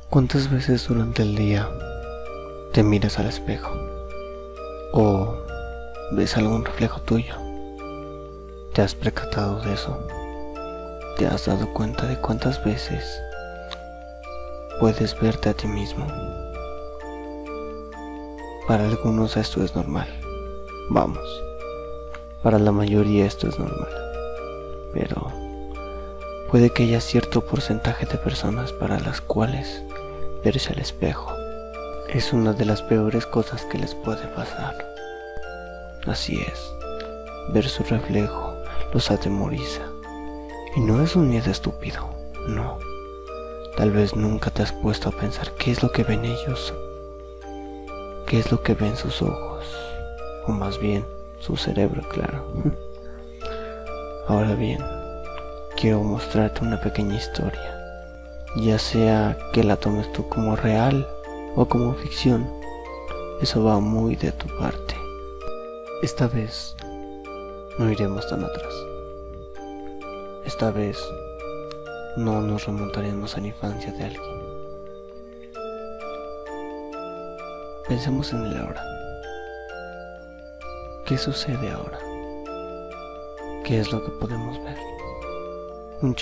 ¿Cuántas veces durante el día te miras al espejo o ves algún reflejo tuyo? ¿Te has percatado de eso? ¿Te has dado cuenta de cuántas veces puedes verte a ti mismo? Para algunos esto es normal. Vamos, para la mayoría esto es normal. Pero puede que haya cierto porcentaje de personas para las cuales verse al espejo es una de las peores cosas que les puede pasar. Así es, ver su reflejo los atemoriza. Y no es un miedo estúpido, no. Tal vez nunca te has puesto a pensar qué es lo que ven ellos, qué es lo que ven sus ojos, o más bien su cerebro, claro. Ahora bien, quiero mostrarte una pequeña historia, ya sea que la tomes tú como real o como ficción. Eso va muy de tu parte. Esta vez no iremos tan atrás. Esta vez no nos remontaremos a la infancia de alguien. Pensemos en el ahora. ¿Qué sucede ahora? ¿Qué es lo que podemos ver? Un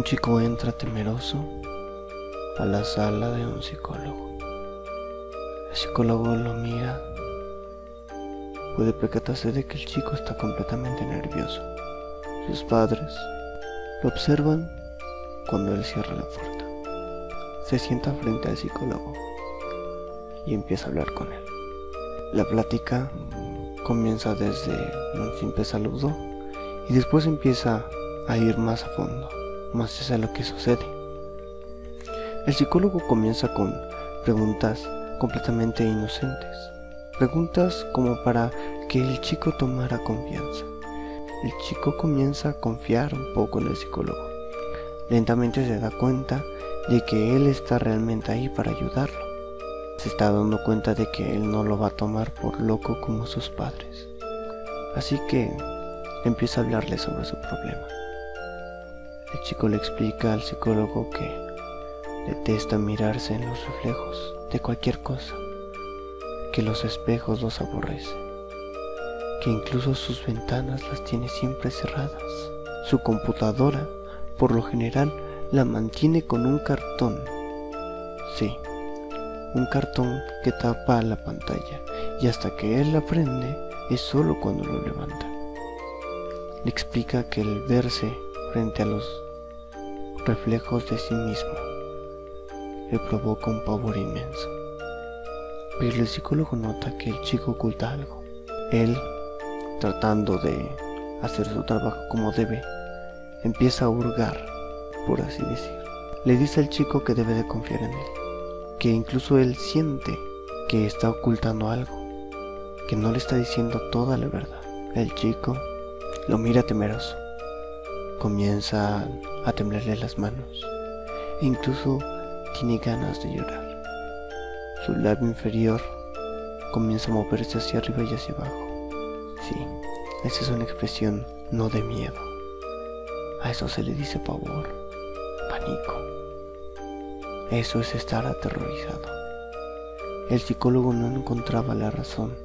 chico entra temeroso a la sala de un psicólogo. El psicólogo lo mira. Puede percatarse de que el chico está completamente nervioso. Sus padres lo observan cuando él cierra la puerta. Se sienta frente al psicólogo y empieza a hablar con él. La plática comienza desde un simple saludo y después empieza a ir más a fondo, más hacia lo que sucede. El psicólogo comienza con preguntas completamente inocentes, preguntas como para que el chico tomara confianza. El chico comienza a confiar un poco en el psicólogo. Lentamente se da cuenta de que él está realmente ahí para ayudarlo. Se está dando cuenta de que él no lo va a tomar por loco como sus padres. Así que empieza a hablarle sobre su problema. El chico le explica al psicólogo que detesta mirarse en los reflejos de cualquier cosa, que los espejos los aborrece, que incluso sus ventanas las tiene siempre cerradas. Su computadora, por lo general, la mantiene con un cartón. Sí, un cartón que tapa la pantalla, y hasta que él la prende es solo cuando lo levanta. Le explica que el verse frente a los reflejos de sí mismo le provoca un pavor inmenso. Pero el psicólogo nota que el chico oculta algo. Él, tratando de hacer su trabajo como debe, empieza a hurgar, por así decir. Le dice al chico que debe de confiar en él, que incluso él siente que está ocultando algo, que no le está diciendo toda la verdad. El chico lo mira temeroso, comienza a temblarle las manos e incluso tiene ganas de llorar. Su labio inferior comienza a moverse hacia arriba y hacia abajo. Sí, esa es una expresión no de miedo. A eso se le dice pavor, pánico. Eso es estar aterrorizado. El psicólogo no encontraba la razón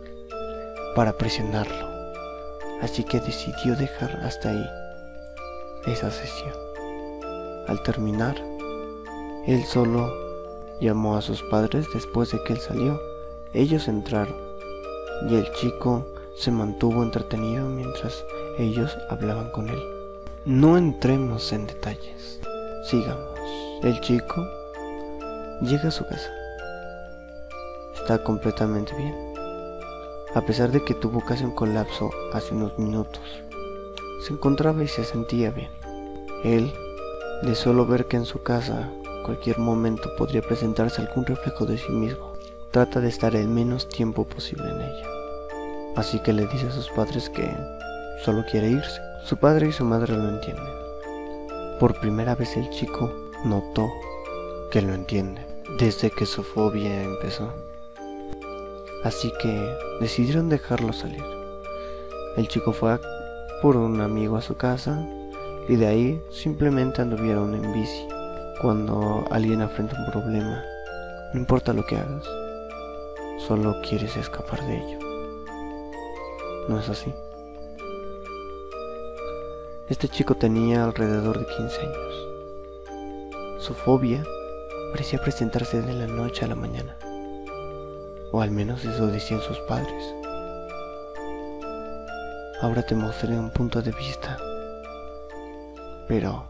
para presionarlo, así que decidió dejar hasta ahí esa sesión. Al terminar, él solo llamó a sus padres después de que él salió. Ellos entraron y el chico se mantuvo entretenido mientras ellos hablaban con él. No entremos en detalles, sigamos. El chico llega a su casa. Está completamente bien, a pesar de que tuvo casi un colapso hace unos minutos. Se encontraba y se sentía bien. Él, de solo ver que en su casa cualquier momento podría presentarse algún reflejo de sí mismo, trata de estar el menos tiempo posible en ella. Así que le dice a sus padres que solo quiere irse. Su padre y su madre lo entienden. Por primera vez el chico notó que lo entiende desde que su fobia empezó. Así que decidieron dejarlo salir. El chico fue por un amigo a su casa y de ahí simplemente anduvieron en bici. cuando alguien afronta un problema, no importa lo que hagas, solo quieres escapar de ello. ¿No es así? Este chico tenía alrededor de 15 años. Su fobia parecía presentarse de la noche a la mañana, o al menos eso decían sus padres. Ahora te mostraré un punto de vista, pero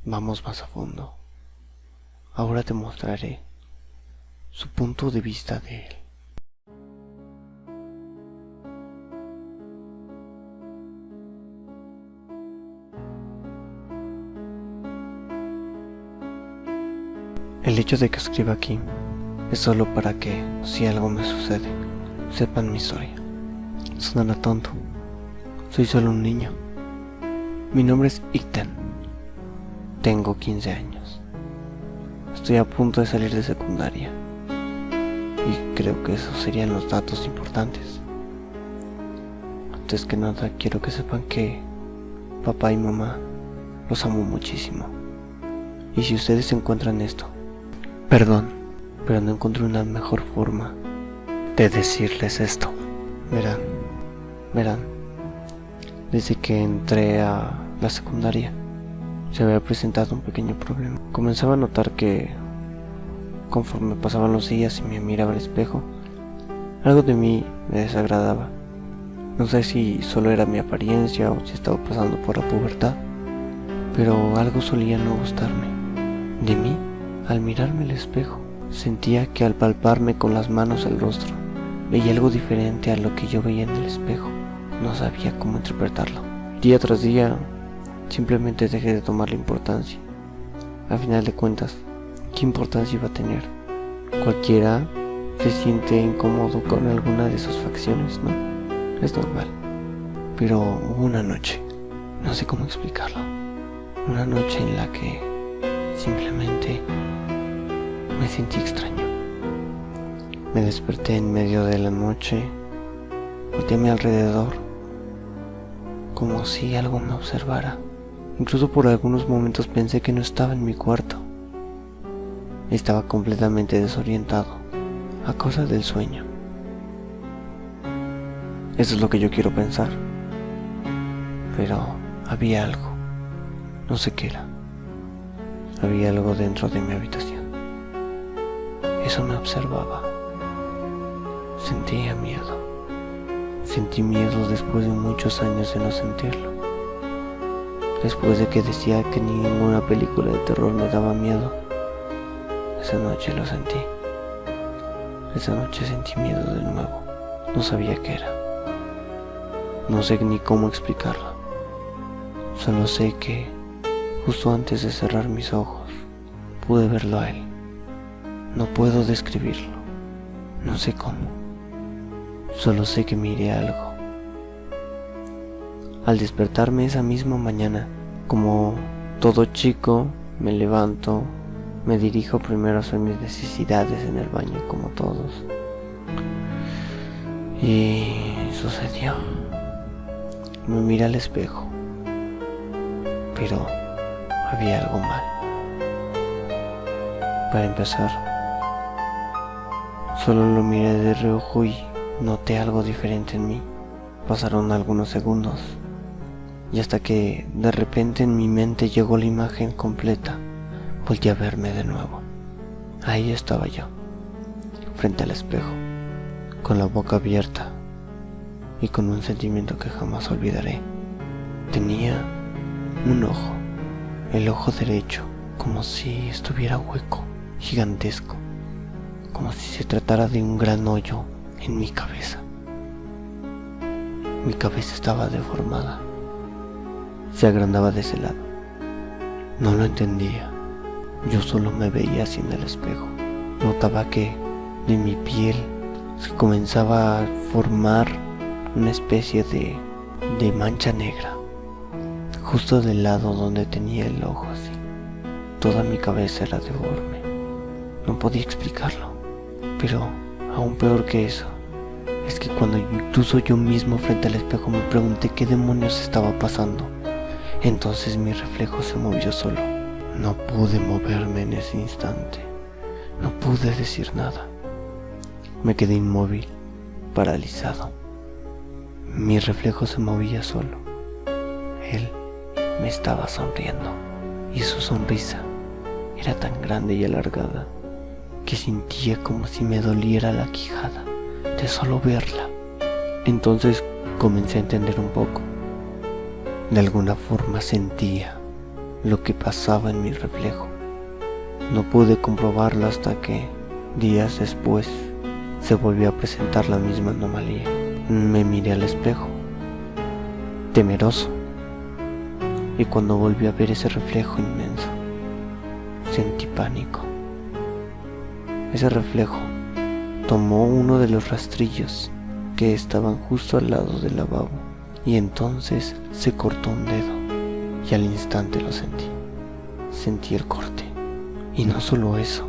vamos más a fondo. Ahora te mostraré su punto de vista de él. El hecho de que escriba aquí es solo para que, si algo me sucede, sepan mi historia. Sonará tonto, soy solo un niño. Mi nombre es Ictan. Tengo 15 años. Estoy a punto de salir de secundaria. Y creo que esos serían los datos importantes. Antes que nada, quiero que sepan que papá y mamá los amo muchísimo. Y si ustedes encuentran esto, perdón, pero no encontré una mejor forma de decirles esto. Verán, desde que entré a la secundaria se había presentado un pequeño problema. Comenzaba a notar que conforme pasaban los días y me miraba al espejo, algo de mí me desagradaba. No sé si solo era mi apariencia o si estaba pasando por la pubertad, pero algo solía no gustarme de mí. Al mirarme al espejo, sentía que al palparme con las manos el rostro, veía algo diferente a lo que yo veía en el espejo. No sabía cómo interpretarlo. Día tras día, simplemente dejé de tomarle importancia. A final de cuentas, ¿qué importancia iba a tener? Cualquiera se siente incómodo con alguna de sus facciones, ¿no? Es normal. Pero hubo una noche, no sé cómo explicarlo, una noche en la que simplemente me sentí extraño. Me desperté en medio de la noche, volteé a mi alrededor, como si algo me observara. Incluso por algunos momentos pensé que no estaba en mi cuarto. Estaba completamente desorientado, a causa del sueño. Eso es lo que yo quiero pensar. Pero había algo, no sé qué era. Había algo dentro de mi habitación. Eso me observaba. Sentía miedo. Sentí miedo después de muchos años de no sentirlo. Después de que decía que ninguna película de terror me daba miedo, esa noche lo sentí. Esa noche sentí miedo de nuevo. No sabía qué era. No sé ni cómo explicarlo. Solo sé que justo antes de cerrar mis ojos, pude verlo a él. No puedo describirlo. No sé cómo. Solo sé que miré algo. Al despertarme esa misma mañana, como todo chico, me levanto, me dirijo primero a hacer mis necesidades en el baño como todos. Y sucedió. Me miré al espejo, pero había algo mal. Para empezar, solo lo miré de reojo y noté algo diferente en mí. Pasaron algunos segundos y hasta que de repente en mi mente llegó la imagen completa, volví a verme de nuevo. Ahí estaba yo, frente al espejo, con la boca abierta y con un sentimiento que jamás olvidaré. Tenía un ojo, el ojo derecho, como si estuviera hueco, gigantesco, como si se tratara de un gran hoyo en mi cabeza. Mi cabeza estaba deformada, se agrandaba de ese lado. No lo entendía, yo solo me veía así en el espejo. Notaba que de mi piel se comenzaba a formar una especie de mancha negra, justo del lado donde tenía el ojo así. Toda mi cabeza era deforme. No podía explicarlo, pero aún peor que eso, es que cuando incluso yo mismo frente al espejo me pregunté qué demonios estaba pasando, entonces mi reflejo se movió solo. No pude moverme en ese instante. No pude decir nada. Me quedé inmóvil, paralizado. Mi reflejo se movía solo. Él me estaba sonriendo y su sonrisa era tan grande y alargada que sentía como si me doliera la quijada de solo verla. Entonces comencé a entender un poco. De alguna forma sentía lo que pasaba en mi reflejo. No pude comprobarlo hasta que, días después, se volvió a presentar la misma anomalía. Me miré al espejo, temeroso, y cuando volví a ver ese reflejo inmenso, sentí pánico. Ese reflejo tomó uno de los rastrillos que estaban justo al lado del lavabo y entonces se cortó un dedo y al instante lo sentí. Sentí el corte. Y no solo eso,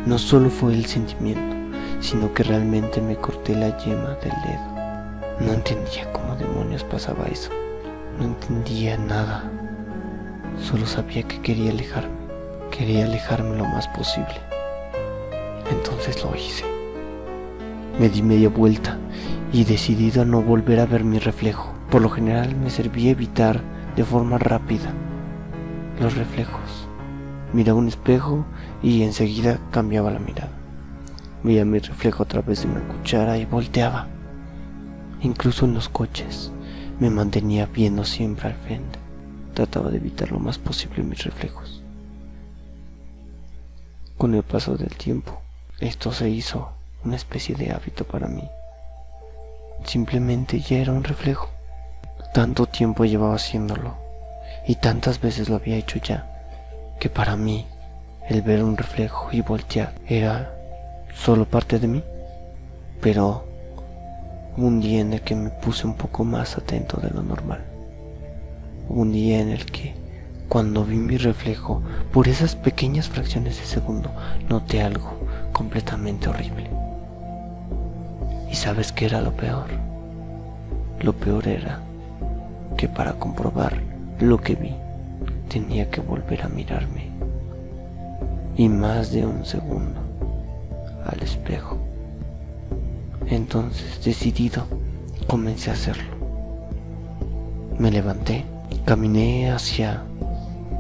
no solo fue el sentimiento, sino que realmente me corté la yema del dedo. No entendía cómo demonios pasaba eso. No entendía nada. Solo sabía que quería alejarme lo más posible. Entonces lo hice. Me di media vuelta y decidido a no volver a ver mi reflejo. Por lo general me servía evitar de forma rápida los reflejos. Miraba un espejo y enseguida cambiaba la mirada. Veía mi reflejo a través de una cuchara y volteaba. Incluso en los coches me mantenía viendo siempre al frente. Trataba de evitar lo más posible mis reflejos. Con el paso del tiempo, esto se hizo una especie de hábito para mí. Simplemente ya era un reflejo. Tanto tiempo llevaba haciéndolo y tantas veces lo había hecho ya, que para mí el ver un reflejo y voltear era solo parte de mí. Pero hubo un día en el que me puse un poco más atento de lo normal. Hubo un día en el que, cuando vi mi reflejo, por esas pequeñas fracciones de segundo, noté algo completamente horrible. ¿Y sabes qué era lo peor? Lo peor era que para comprobar lo que vi, tenía que volver a mirarme. Y más de un segundo al espejo. Entonces, decidido, comencé a hacerlo. Me levanté, caminé hacia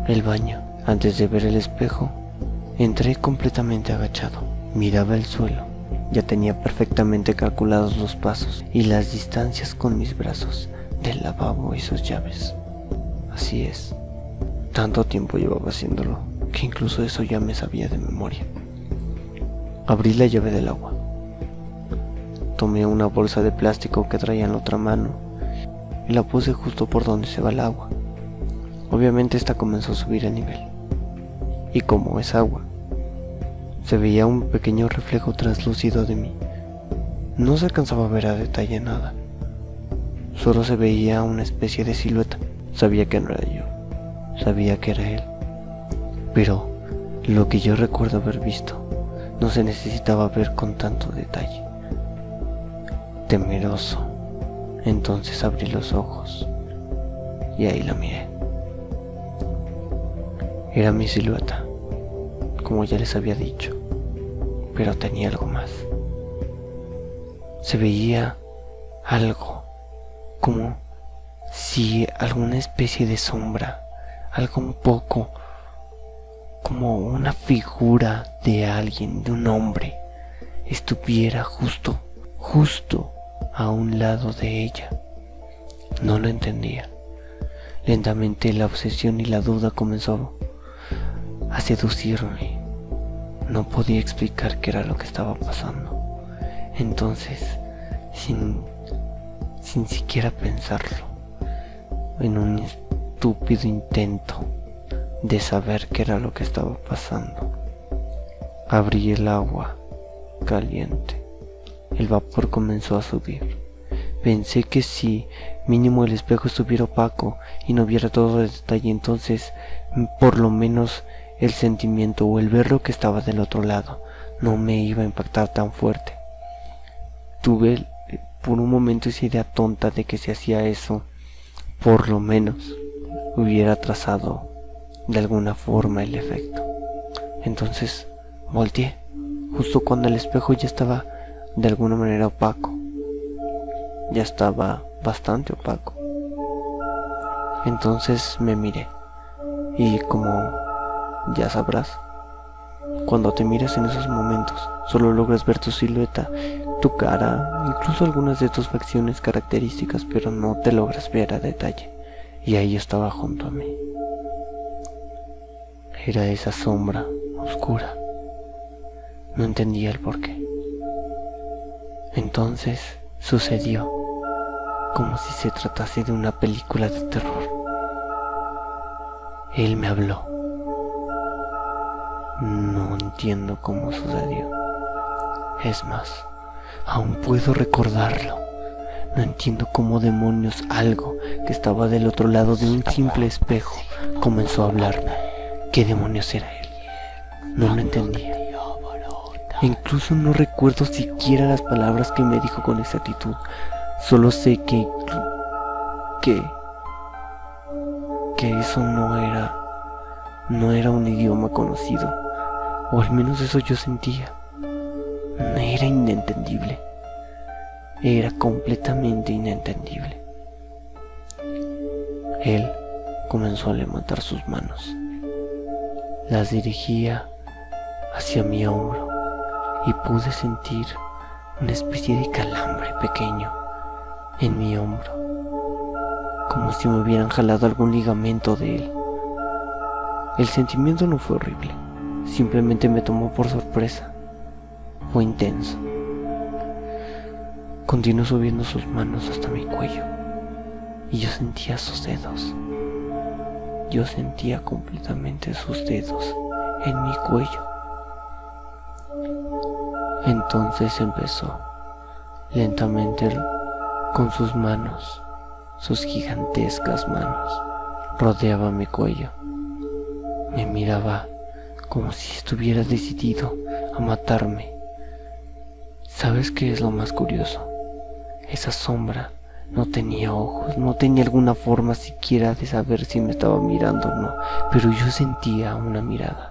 el baño. Antes de ver el espejo, entré completamente agachado. Miraba el suelo. Ya tenía perfectamente calculados los pasos y las distancias con mis brazos del lavabo y sus llaves. Así es. Tanto tiempo llevaba haciéndolo que incluso eso ya me sabía de memoria. Abrí la llave del agua. Tomé una bolsa de plástico que traía en la otra mano y la puse justo por donde se va el agua. Obviamente esta comenzó a subir el nivel. Y como es agua, se veía un pequeño reflejo translúcido de mí. No se alcanzaba a ver a detalle nada. Solo se veía una especie de silueta. Sabía que no era yo. Sabía que era él. Pero lo que yo recuerdo haber visto no se necesitaba ver con tanto detalle. Temeroso, entonces abrí los ojos y ahí la miré. Era mi silueta, como ya les había dicho, pero tenía algo más. Se veía algo, como si alguna especie de sombra, algo un poco como una figura de alguien, de un hombre, estuviera justo a un lado de ella. No lo entendía. Lentamente la obsesión y la duda comenzó a seducirme. No podía explicar qué era lo que estaba pasando. Entonces, sin siquiera pensarlo, en un estúpido intento de saber qué era lo que estaba pasando, abrí el agua caliente. El vapor comenzó a subir. Pensé que si mínimo el espejo estuviera opaco y no viera todo el detalle, entonces por lo menos el sentimiento o el ver lo que estaba del otro lado no me iba a impactar tan fuerte. Tuve por un momento esa idea tonta de que si hacía eso, por lo menos hubiera trazado de alguna forma el efecto. Entonces volteé, justo cuando el espejo ya estaba de alguna manera opaco. Ya estaba bastante opaco. Entonces me miré y, como ya sabrás, cuando te miras en esos momentos solo logras ver tu silueta, tu cara, incluso algunas de tus facciones características, pero no te logras ver a detalle. Y ahí estaba junto a mí. Era esa sombra oscura. No entendía el porqué. Entonces sucedió como si se tratase de una película de terror. Él me habló. No entiendo cómo sucedió. Es más, aún puedo recordarlo. No entiendo cómo demonios algo que estaba del otro lado de un simple espejo comenzó a hablarme. ¿Qué demonios era él? No lo entendía. Incluso no recuerdo siquiera las palabras que me dijo con exactitud. Solo sé que eso no era un idioma conocido, o al menos eso yo sentía. Era inentendible. Era completamente inentendible. Él comenzó a levantar sus manos. Las dirigía hacia mi hombro y pude sentir una especie de calambre pequeño en mi hombro, como si me hubieran jalado algún ligamento de él. El sentimiento no fue horrible, simplemente me tomó por sorpresa. Fue intenso. Continuó subiendo sus manos hasta mi cuello y yo sentía sus dedos. Yo sentía completamente sus dedos en mi cuello. Entonces empezó lentamente con sus manos, sus gigantescas manos, rodeaba mi cuello. Me miraba como si estuviera decidido a matarme. ¿Sabes qué es lo más curioso? Esa sombra no tenía ojos, no tenía alguna forma siquiera de saber si me estaba mirando o no, pero yo sentía una mirada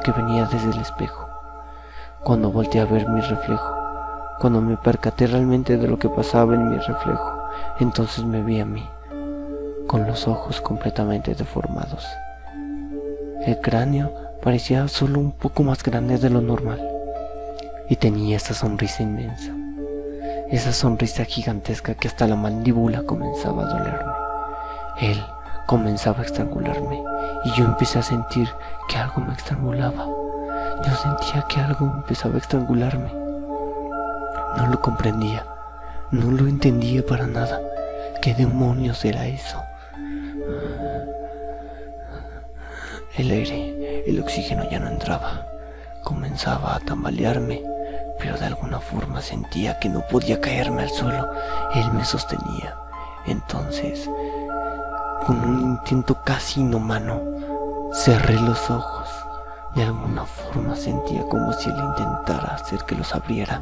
que venía desde el espejo. Cuando volteé a ver mi reflejo, cuando me percaté realmente de lo que pasaba en mi reflejo, entonces me vi a mí, con los ojos completamente deformados. El cráneo parecía solo un poco más grande de lo normal, y tenía esa sonrisa inmensa, esa sonrisa gigantesca que hasta la mandíbula comenzaba a dolerme. Él comenzaba a estrangularme, y yo empecé a sentir que algo me estrangulaba. Yo sentía que algo empezaba a estrangularme. No lo comprendía, no lo entendía para nada. ¿Qué demonios era eso? El aire, el oxígeno ya no entraba. Comenzaba a tambalearme, pero de alguna forma sentía que no podía caerme al suelo. Él me sostenía. Entonces, con un intento casi inhumano, cerré los ojos. De alguna forma sentía como si él intentara hacer que los abriera,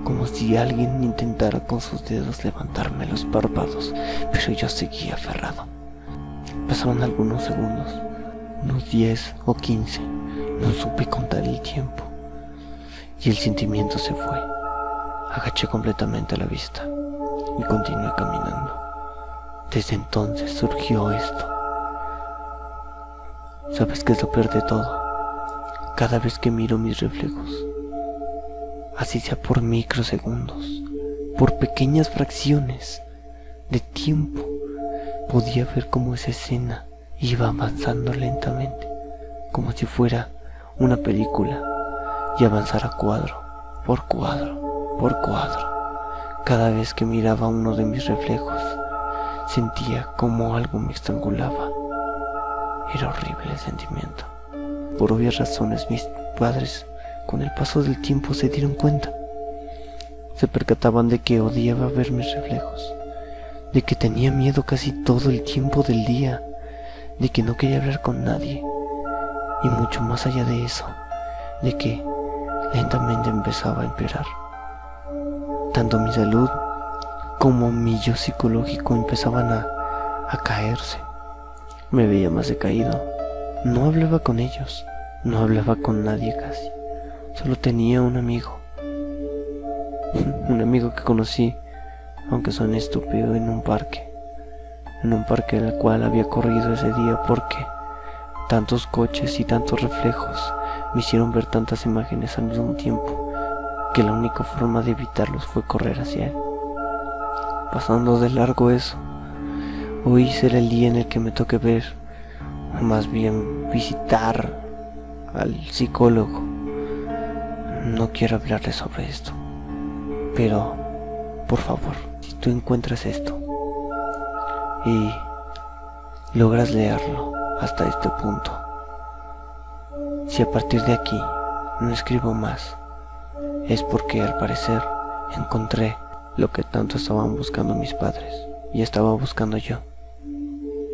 como si alguien intentara con sus dedos levantarme los párpados, pero yo seguía aferrado. Pasaron algunos segundos, unos 10 o 15, no supe contar el tiempo, y el sentimiento se fue. Agaché completamente la vista y continué caminando. Desde entonces surgió esto. ¿Sabes qué es lo peor de todo? Cada vez que miro mis reflejos, así sea por microsegundos, por pequeñas fracciones de tiempo, podía ver cómo esa escena iba avanzando lentamente, como si fuera una película, y avanzara cuadro por cuadro por cuadro. Cada vez que miraba uno de mis reflejos, sentía como algo me estrangulaba. Era horrible el sentimiento. Por obvias razones, mis padres, con el paso del tiempo, se dieron cuenta. Se percataban de que odiaba ver mis reflejos, de que tenía miedo casi todo el tiempo del día, de que no quería hablar con nadie, y mucho más allá de eso, de que lentamente empezaba a empeorar. Tanto mi salud como mi yo psicológico empezaban a caerse. Me veía más decaído. No hablaba con ellos, no hablaba con nadie casi. Solo tenía un amigo. Un amigo que conocí, aunque suene estúpido, en un parque en el cual había corrido ese día porque tantos coches y tantos reflejos me hicieron ver tantas imágenes al mismo tiempo que la única forma de evitarlos fue correr hacia él. Pasando de largo eso, hoy será el día en el que me toque ver, o más bien visitar al psicólogo. No quiero hablarle sobre esto, pero por favor, si tú encuentras esto y logras leerlo hasta este punto, si a partir de aquí no escribo más, es porque al parecer encontré lo que tanto estaban buscando mis padres y estaba buscando yo.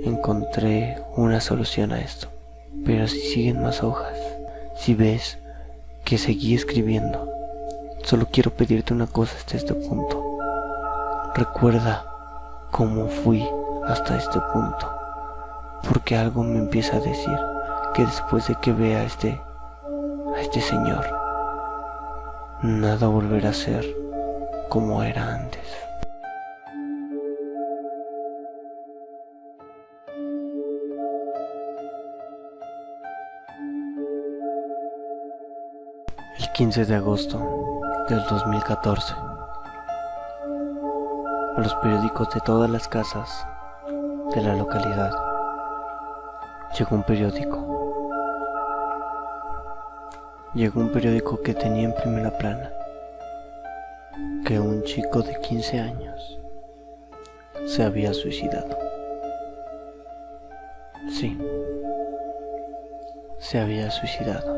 Encontré una solución a esto. Pero si siguen más hojas, si ves que seguí escribiendo, solo quiero pedirte una cosa hasta este punto. Recuerda cómo fui hasta este punto, porque algo me empieza a decir que después de que vea a este señor, nada volverá a ser como era antes. El 15 de agosto del 2014, a los periódicos de todas las casas de la localidad llegó un periódico. Llegó un periódico que tenía en primera plana que un chico de 15 años se había suicidado. Sí, se había suicidado.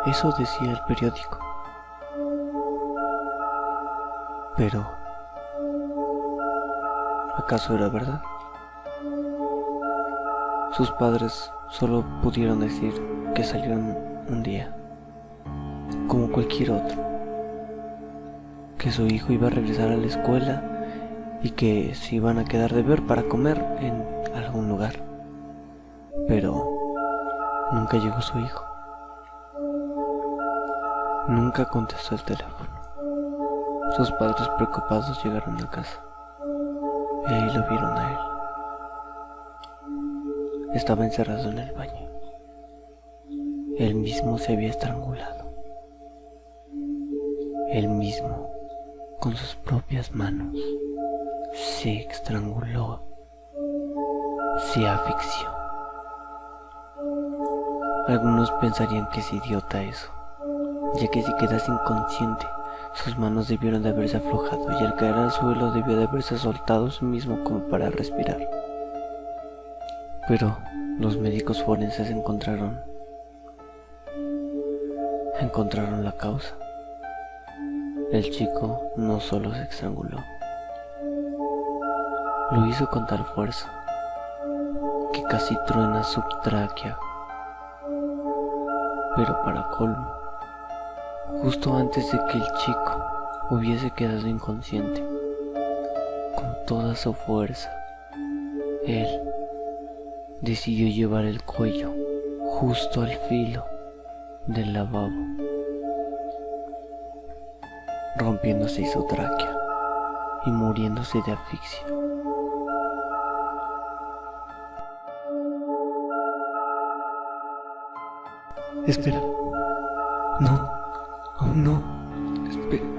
Eso decía el periódico. Pero, ¿acaso era verdad? Sus padres solo pudieron decir que salieron un día, como cualquier otro, que su hijo iba a regresar a la escuela y que se iban a quedar de ver para comer en algún lugar. Pero nunca llegó su hijo. Nunca contestó el teléfono. Sus padres preocupados llegaron a casa y ahí lo vieron a él. Estaba encerrado en el baño. Él mismo se había estrangulado. Él mismo, con sus propias manos, se estranguló, se asfixió. Algunos pensarían que es idiota eso, ya que si quedas inconsciente, sus manos debieron de haberse aflojado y al caer al suelo debió de haberse soltado a sí mismo como para respirar. Pero los médicos forenses encontraron la causa. El chico no solo se estranguló, lo hizo con tal fuerza que casi truena su tráquea. Pero para colmo, justo antes de que el chico hubiese quedado inconsciente, con toda su fuerza, él decidió llevar el cuello justo al filo del lavabo, rompiéndose su tráquea y muriéndose de asfixia. Espera, no, aún no, espera.